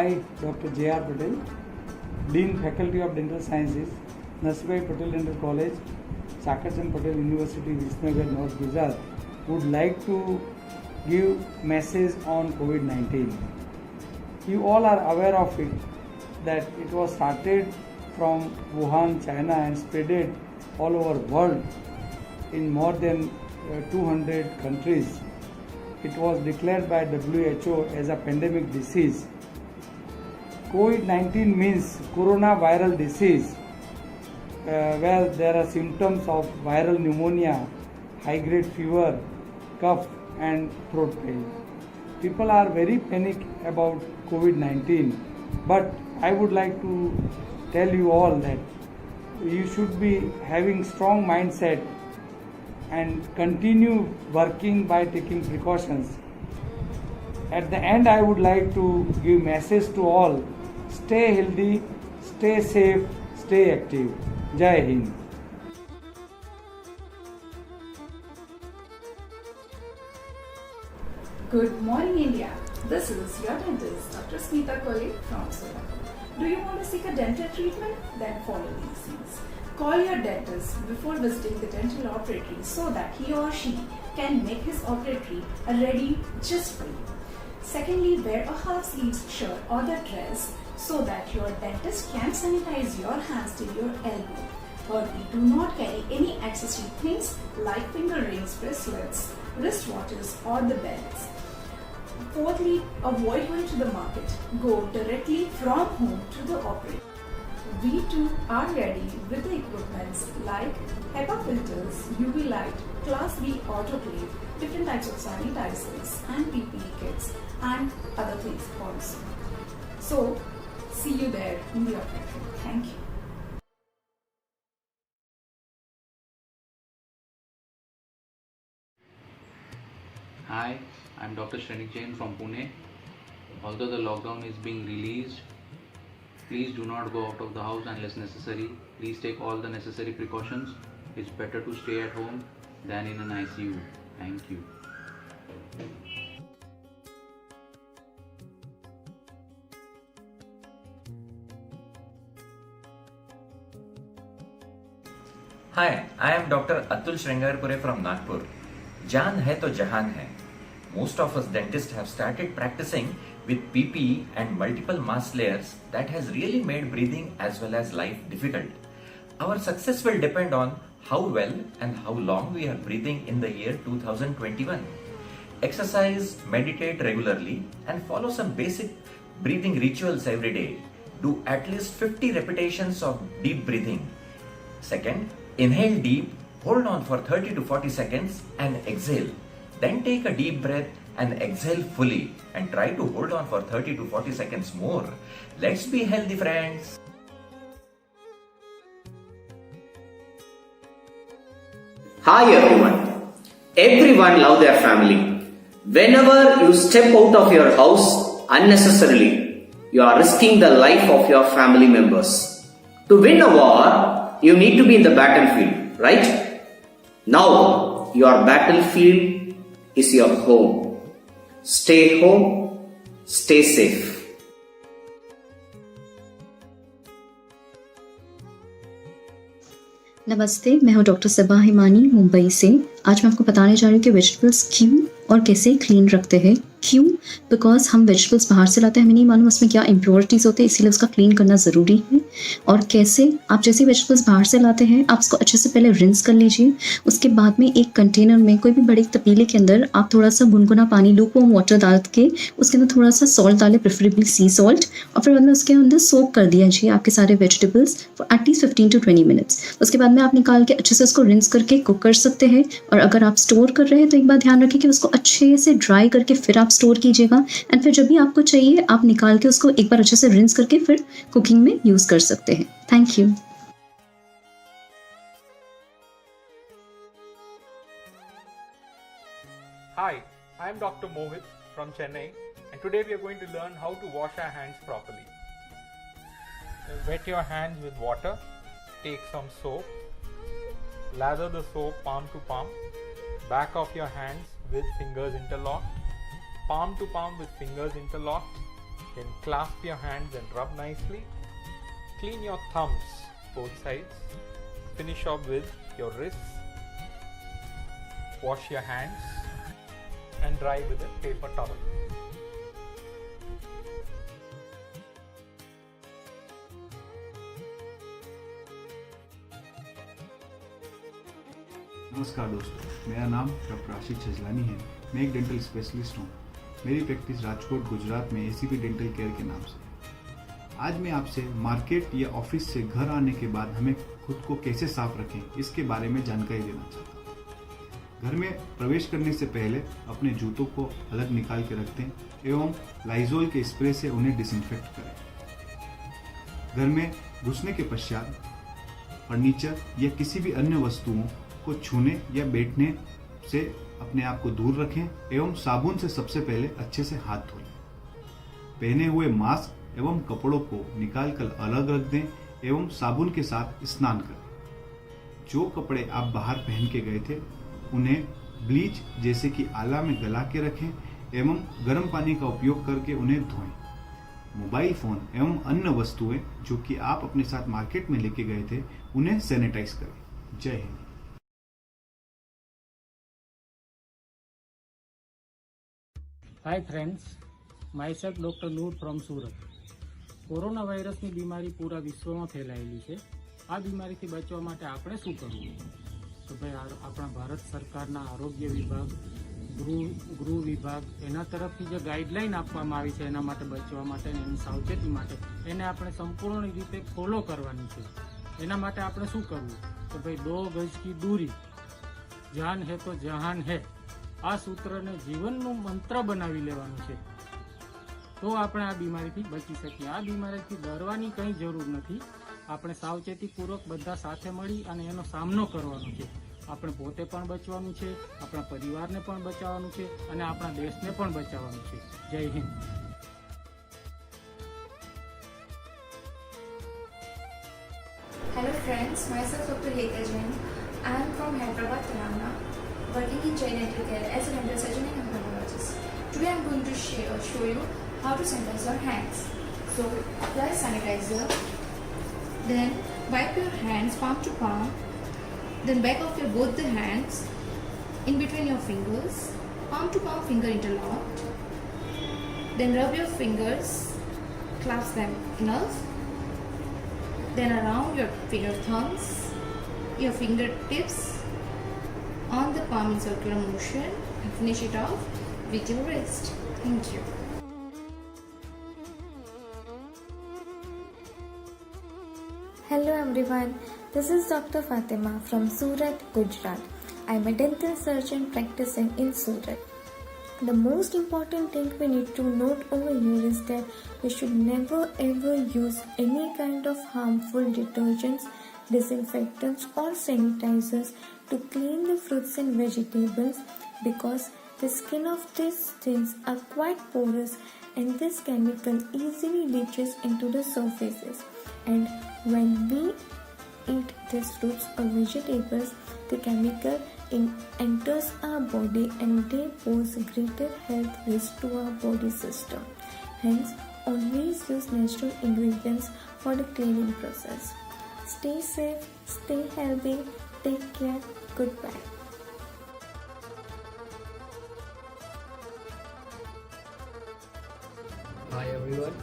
I, Dr. J.R. Patel, Dean Faculty of Dental Sciences, Nasibhai Patel Dental College, Chakarchand Patel University, Visnagar, North Gujarat, would like to give message on COVID-19. You all are aware of it, that it was started from Wuhan, China and spreaded all over world in more than 200 countries. It was declared by WHO as a pandemic disease. COVID-19 means coronaviral disease, where there are symptoms of viral pneumonia, high-grade fever, cough and throat pain. People are very panicked about COVID-19, but I would like to tell you all that you should be having strong mindset and continue working by taking precautions. At the end, I would like to give message to all: stay healthy, stay safe, stay active. Jai Hind. Good morning, India. This is your dentist, Dr. Smita Kohli from Surat. Do you want to seek a dental treatment? Then follow these things. Call your dentist before visiting the dental operatory so that he or she can make his operatory ready just for you. Secondly, wear a half-sleeved shirt or the dress so that your dentist can sanitize your hands till your elbow. Thirdly, do not carry any accessory things like finger rings, bracelets, wristwatches or the belts. Fourthly, avoid going to the market. Go directly from home to the operator. We too are ready with the equipments like HEPA filters, UV light, Class B autoclave, different types of sanitizers and PPE kits and other things also. So, see you there in the operatory. Thank you. Hi, I'm Dr. Shrenik Jain from Pune. Although the lockdown is being released, please do not go out of the house unless necessary. Please take all the necessary precautions. It's better to stay at home than in an ICU. Thank you. Hi, I am Dr. Atul Shringarpure from Nagpur. Jaan hai to jahan hai. Most of us dentists have started practicing with PPE and multiple mask layers that has really made breathing as well as life difficult. Our success will depend on how well and how long we are breathing in the year 2021. Exercise, meditate regularly and follow some basic breathing rituals every day. Do at least 50 repetitions of deep breathing. Second, inhale deep, hold on for 30 to 40 seconds and exhale. Then take a deep breath and exhale fully and try to hold on for 30 to 40 seconds more. Let's be healthy, friends. Hi everyone. Everyone love their family. Whenever you step out of your house unnecessarily, you are risking the life of your family members. To win a war, you need to be in the battlefield, right? Now, your battlefield is your home. Stay home, stay safe. नमस्ते, मैं हूं doctor सबा हिमानी मुंबई से। आज मैं आपको बताने जा रही हूँ कि वेजिटेबल्स क्यों और कैसे क्लीन रखते हैं। क्यों? बिकॉज हम वेजिटेबल्स बाहर से लाते हैं, हमें नहीं मालूम उसमें क्या इम्प्योरिटीज़ होते हैं, इसीलिए उसका क्लीन करना ज़रूरी है। और कैसे? आप जैसे वेजिटेबल्स बाहर से लाते हैं, आप उसको अच्छे से पहले रिंस कर लीजिए। उसके बाद में एक कंटेनर में, कोई भी बड़े तपीले के अंदर आप थोड़ा सा गुनगुना पानी, लूकवार्म वाटर डाल के उसके अंदर थोड़ा सा सॉल्ट डालें, प्रेफरेबली सी सॉल्ट, और फिर बाद में उसके अंदर सोक कर दिया जी आपके सारे vegetables for at least 15 to 20 minutes. उसके बाद में आप निकाल के अच्छे से उसको रिंस करके कुक कर सकते हैं। और अगर आप स्टोर कर रहे हैं तो एक बात ध्यान रखें कि उसको अच्छे से ड्राई करके फिर आप स्टोर कीजिएगा। एंड फिर जब भी आपको चाहिए आप निकाल के उसको एक बार अच्छे से रिंस करके फिर कुकिंग में यूज कर सकते हैं। Thank you. Hi, I am Dr. Mohit from Chennai, and today we are going to learn how to wash our hands properly. Wet your hands with water, take some soap, lather the soap palm to palm, back of your hands with fingers interlocked, palm to palm with fingers interlocked, Then clasp your hands and rub nicely. Clean your thumbs, both sides. Finish off with your wrists. Wash your hands and dry with a paper towel. नमस्कार दोस्तों, मेरा नाम doctor आशीष छजलानी है। मैं एक dental specialist हूँ। मेरी practice Rajkot Gujarat में एसीपी डेंटल केयर के नाम से। आज मैं आपसे मार्केट या ऑफिस से घर आने के बाद हमें खुद को कैसे साफ रखें इसके बारे में जानकारी देना चाहता हूँ। घर में प्रवेश करने से पहले अपने जूतों को अलग निकाल के रख दें एवं लाइजोल के स्प्रे से उन्हें डिसइंफेक्ट करें। घर में घुसने के पश्चात फर्नीचर या किसी भी अन्य वस्तुओं को छूने या बैठने से अपने आप को दूर रखें एवं साबुन से सबसे पहले अच्छे से हाथ धोएं। पहने हुए मास्क एवं कपड़ों को निकालकर अलग रख दें एवं साबुन के साथ स्नान करें। जो कपड़े आप बाहर पहन के गए थे उन्हें ब्लीच जैसे कि आला में गला के रखें एवं गर्म पानी का उपयोग करके उन्हें धोएं। मोबाइल फोन एवं अन्य वस्तुएं जो कि आप अपने साथ मार्केट में लेके गए थे उन्हें सैनिटाइज करें। जय हिंद। Hi friends, myself doctor Noor from Surat. Corona વાયરસની બીમારી પૂરા વિશ્વમાં ફેલાયેલી છે. આ બીમારીથી બચવા માટે આપણે શું કરવું? તો ભાઈ આપણા ભારત સરકારના આરોગ્ય વિભાગ, ગૃહ વિભાગ એના તરફથી જે ગાઈડલાઈન આપવામાં આવી છે એના માટે બચવા માટે એની સાવચેતી માટે એને આપણે સંપૂર્ણ રીતે ફોલો કરવાની છે. એના માટે આપણે શું કરવું? તો ભાઈ 2 ગજ की दूरी, જાન હે તો જહાન હે, આ સૂત્રને જીવનનું મંત્ર બનાવી લેવાનું છે. તો આપણે આ બીમારીથી બચી શકીએ. આ બીમારીથી ડરવાની કંઈ જરૂર નથી. આપણે સાવચેતીપૂર્વક બધા સાથે મળી અને એનો સામનો કરવાનો છે. આપણે પોતે પણ બચવાનું છે, આપણા પરિવારને પણ બચાવવાનું છે અને આપણા દેશને પણ બચાવવાનું છે. જય Hind. Hello friends, myself Dr. Heta Jain. I am from Hyderabad, Telangana, working in Jain Dental Care as a dental surgeon and implantologist. Today I am going to show you how to sanitize your hands. So apply sanitizer, then wipe your hands palm to palm, then back of your both the hands, in between your fingers, palm to palm finger interlocked, then rub your fingers, clasp them enough, then around your finger thumbs, your fingertips on the palm in circular motion and finish it off with your wrist. Thank you. Hello everyone, this is Dr. Fatima from Surat, Gujarat. I am a dental surgeon practicing in Surat. The most important thing we need to note over here is that we should never ever use any kind of harmful detergents, disinfectants or sanitizers to clean the fruits and vegetables because the skin of these things are quite porous and this chemical easily leaches into the surfaces. And when we eat these fruits or vegetables, the chemical enters our body and they pose greater health risk to our body system. Hence, always use natural ingredients for the cleaning process. Stay safe, stay healthy, take care, goodbye. Hi everyone,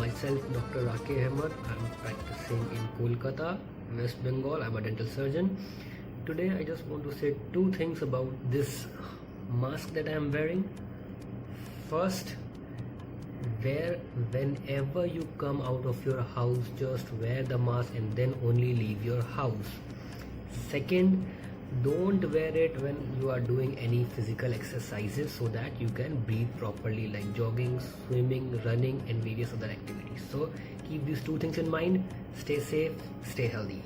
myself Dr. Rakeh Ahmed. I'm practicing in Kolkata, West Bengal. I'm a dental surgeon. Today I just want to say 2 things about this mask that I am wearing. First, whenever you come out of your house, just wear the mask and then only leave your house. Second, don't wear it when you are doing any physical exercises so that you can breathe properly, like jogging, swimming, running and various other activities. So keep these 2 things in mind. Stay safe, stay healthy.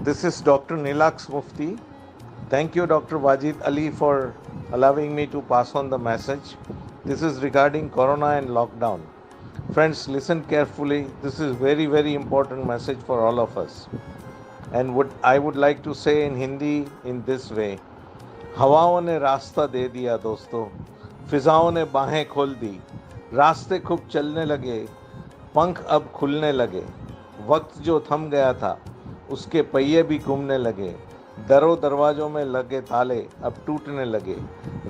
This is Dr. Nilax Mufti. Thank you, Dr. Wajid Ali, for allowing me to pass on the message. This is regarding Corona and lockdown. Friends, listen carefully. This is very, very important message for all of us. And what I would like to say in Hindi in this way. हवाओं ने रास्ता दे दिया दोस्तों, फिजाओं ने बाहें खोल दी, रास्ते खूब चलने लगे, पंख अब खुलने लगे, वक्त जो थम गया था उसके पहिए भी घूमने लगे, दरों दरवाजों में लगे ताले अब टूटने लगे,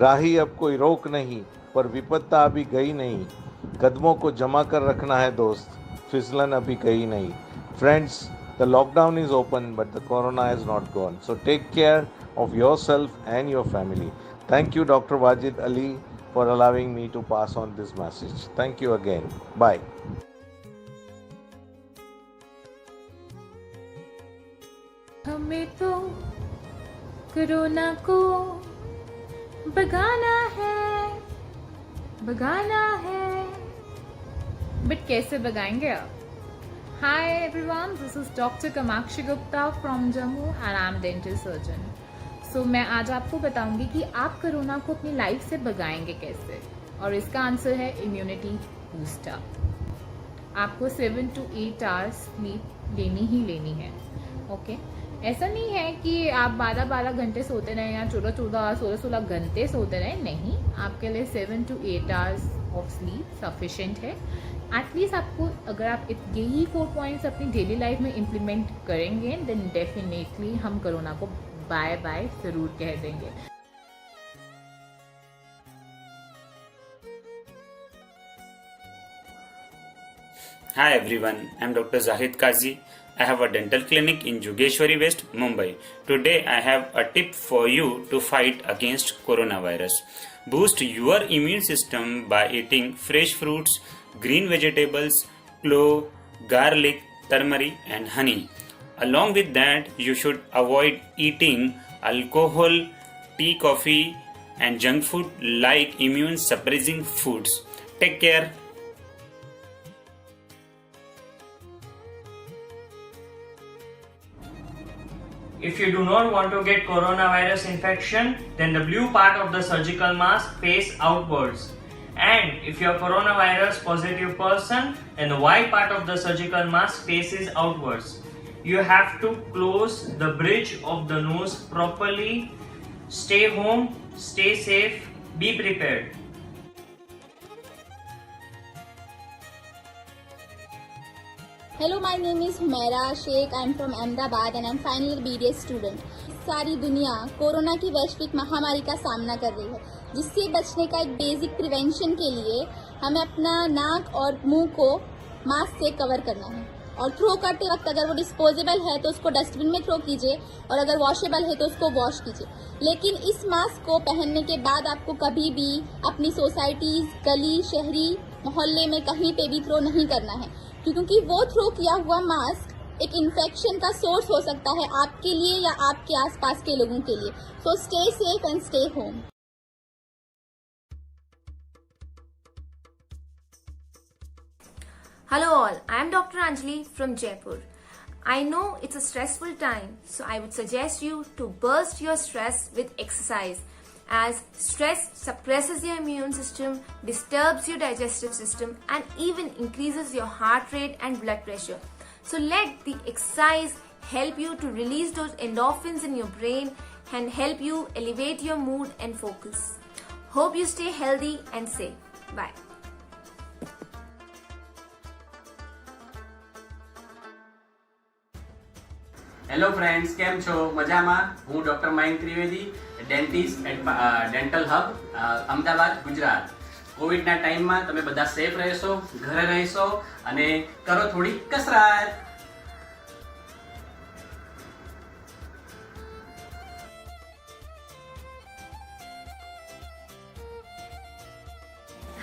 राही अब कोई रोक नहीं पर विपत्ता अभी गई नहीं, कदमों को जमा कर रखना है दोस्त, फिसलन अभी गई नहीं. Friends, the lockdown is open but the corona has not gone. So take care of yourself and your family. Thank you Dr. Wajid Ali for allowing me to pass on this message. Thank you again. Bye. हमें तो corona को भगाना है, but कैसे भगाएंगे आप? Hi everyone, this is Dr. Kamakshi Gupta from Jammu and I'm dental surgeon. So मैं आज आपको बताऊंगी कि आप कोरोना को अपनी लाइफ से भगाएंगे कैसे, और इसका आंसर है इम्यूनिटी बूस्टर. आपको 7 to 8 आवर्स स्लीप लेनी ही लेनी है. ओके ऐसा नहीं है कि आप 12 घंटे सोते रहें या 14 16 घंटे सोते रहें. नहीं, आपके लिए 7 to 8 hours of sleep sufficient है. एटलीस्ट आपको, अगर आप यही 4 पॉइंट्स अपनी डेली लाइफ में इम्प्लीमेंट करेंगे देन डेफिनेटली हम कोरोना को बाय बाय ज़रूर कह देंगे. Hi everyone, I am Dr. Zahid Kazi. I have a dental clinic in Jogeshwari West, Mumbai. Today I have a tip for you to fight against coronavirus. Boost your immune system by eating fresh fruits, green vegetables, clove, garlic, turmeric and honey. Along with that, you should avoid eating alcohol, tea, coffee and junk food like immune suppressing foods. Take care. If you do not want to get coronavirus infection, then the blue part of the surgical mask face outwards. And if you are coronavirus positive person, then the white part of the surgical mask faces outwards. You have to close the bridge of the nose properly. Stay home, stay safe, be prepared. Hello, my name is Humaira Sheikh. I am from Ahmedabad and I am final year BDS student. सारी दुनिया corona की वैश्विक महामारी का सामना कर रही है, जिससे बचने का एक बेसिक प्रिवेंशन के लिए हमें अपना नाक और मुंह को मास्क से कवर करना है. और थ्रो करते वक्त अगर वो डिस्पोजेबल है तो उसको डस्टबिन में थ्रो कीजिए, और अगर वॉशेबल है तो उसको वॉश कीजिए. लेकिन इस मास्क को पहनने के बाद आपको कभी भी अपनी सोसाइटीज, गली, शहरी मोहल्ले में कहीं पे भी थ्रो नहीं करना है, क्योंकि वो थ्रो किया हुआ मास्क एक इन्फेक्शन का सोर्स हो सकता है आपके लिए या आपके आसपास के लोगों के लिए. So stay safe and stay home. Hello all, I am Dr. Anjali from Jaipur. I know it's a stressful time, so I would suggest you to burst your stress with exercise, as stress suppresses your immune system, disturbs your digestive system and even increases your heart rate and blood pressure. So let the exercise help you to release those endorphins in your brain and help you elevate your mood and focus. Hope you stay healthy and safe. Bye. Hello friends, કેમ છો? મજામાં? હું doctor Mayank Trivedi, dentist at dental hub Ahmedabad, Gujarat. કોવિડના ટાઈમમાં તમે બધા safe રહેશો, ઘરે રહેશો અને કરો થોડી કસરત.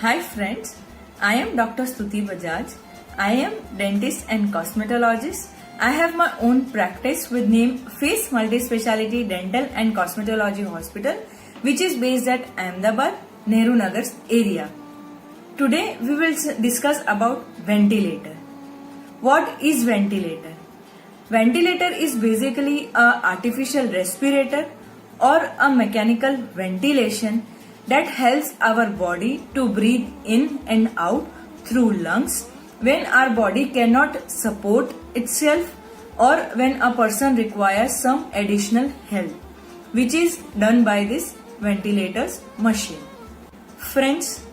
Hi friends, I am Dr. Stuti Bajaj. I am dentist and cosmetologist. I have my own practice with name Face Multi-Speciality Dental and Cosmetology Hospital, which is based at Ahmedabad, Nehru Nagar area. Today we will discuss about ventilator. What is ventilator? Ventilator is basically a artificial respirator or a mechanical ventilation that helps our body to breathe in and out through lungs when our body cannot support itself or when a person requires some additional help, which is done by this ventilators machine. Friends,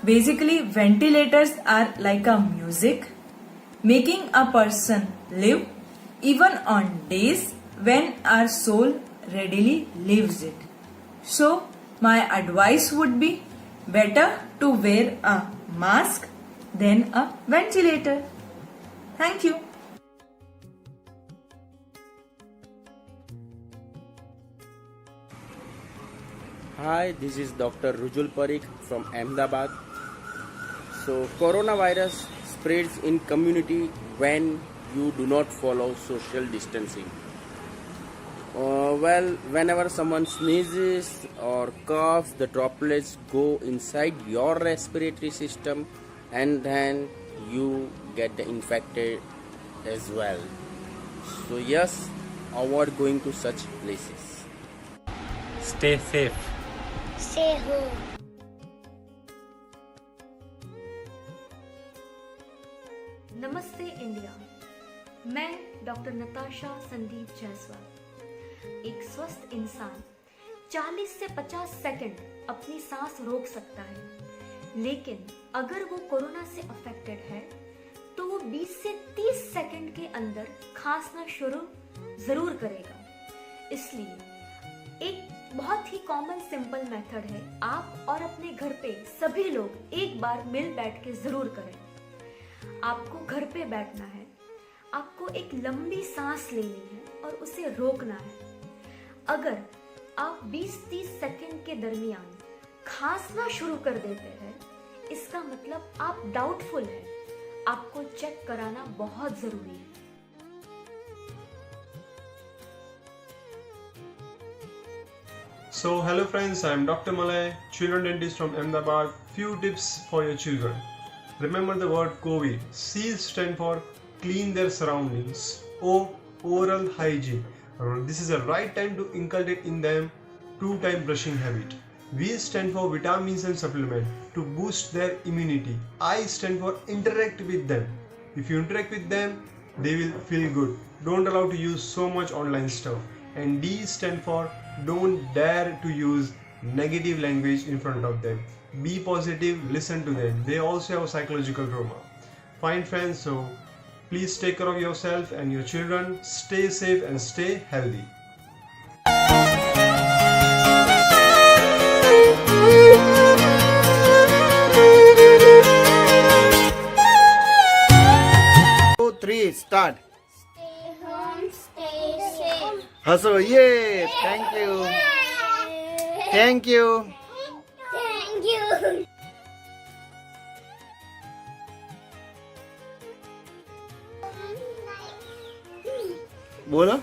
basically ventilators are like a music, making a person live even on days when our soul readily leaves it. So, my advice would be better to wear a mask than a ventilator. Thank you. Hi, this is Dr. Rujul Parikh from Ahmedabad. So, coronavirus spreads in community when you do not follow social distancing. Whenever someone sneezes or coughs, the droplets go inside your respiratory system and then you get infected as well. So yes, avoid going to such places. Stay safe. Stay home. नमस्ते India, मैं doctor Natasha Sandeep Jaiswal. एक स्वस्थ इंसान 40 से 50 second अपनी सांस रोक सकता है, लेकिन अगर वो कोरोना से अफेक्टेड है तो वो 20 से 30 सेकंड के अंदर खांसना शुरू जरूर करेगा। इसलिए एक बहुत ही कॉमन सिंपल मेथड है, आप और अपने घर पे सभी लोग एक बार मिल बैठ के जरूर करें। आपको घर पे बैठना है, आपको एक लंबी सांस लेनी है और उसे रोकना है। अगर आप 20-30 सेकंड के दरमियान खांसना शुरू कर देते हैं, इसका मतलब आप डाउटफुल हैं। आपको चेक कराना बहुत जरूरी है। So hello friends, I am Dr. Malay, children dentist from Ahmedabad. Few tips for your children. Remember the word COVID. C stand for clean their surroundings. O, oral hygiene. This is the right time to inculcate in them 2-time brushing habit. V stand for vitamins and supplement to boost their immunity. I stand for interact with them. If you interact with them, they will feel good. Don't allow to use so much online stuff. And D stand for don't dare to use negative language in front of them. Be positive, listen to them. They also have psychological trauma. Fine friends, so please take care of yourself and your children. Stay safe and stay healthy. Two, three, start. Stay home, stay safe. Hustle, yeah, thank you. Thank you. Thank you. बोलो